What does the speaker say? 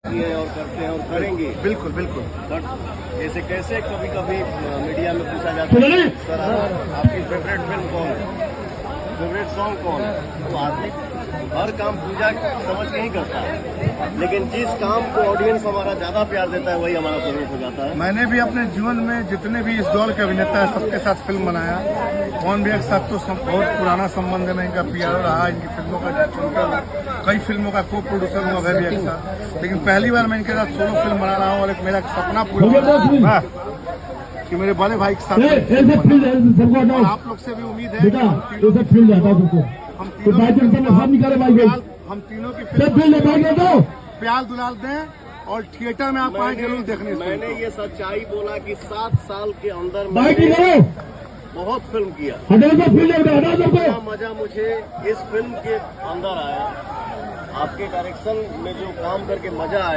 किए और करते हैं और करेंगे। बिल्कुल बिल्कुल। बट ऐसे कैसे कभी कभी मीडिया में पूछा जाता है सर आपकी फेवरेट फिल्म कौन है, फेवरेट सॉन्ग कौन है, तो आदमी हर काम पूजा समझ के ही करता है, लेकिन जिस काम को ऑडियंस हमारा ज्यादा प्यार देता है वही हमारा फेवरेट हो जाता है। मैंने भी अपने जीवन में जितने भी इस दौर के अभिनेता है सबके साथ फिल्म बनाया। मोहन भैया के साथ तो बहुत पुराना संबंध है, इनका पीआर रहा, इनकी फिल्मों का कई फिल्मों का को प्रोड्यूसर हुआ भैया के साथ, लेकिन पहली बार मैं इनके साथ सोलो फिल्म बना रहा हूँ और एक मेरा सपना पूरा हुआ कि मेरे बड़े भाई के साथ और आप लोग से भी उम्मीद है हम तीनों की फिल्म प्यार दुलाल दें और थिएटर में आप आए जरूर देखने। मैंने ये सच्चाई बोला कि 7 साल के अंदर मैंने बहुत फिल्म किया, इतना मजा मुझे इस फिल्म के अंदर आया, आपके डायरेक्शन में जो काम करके मजा आया।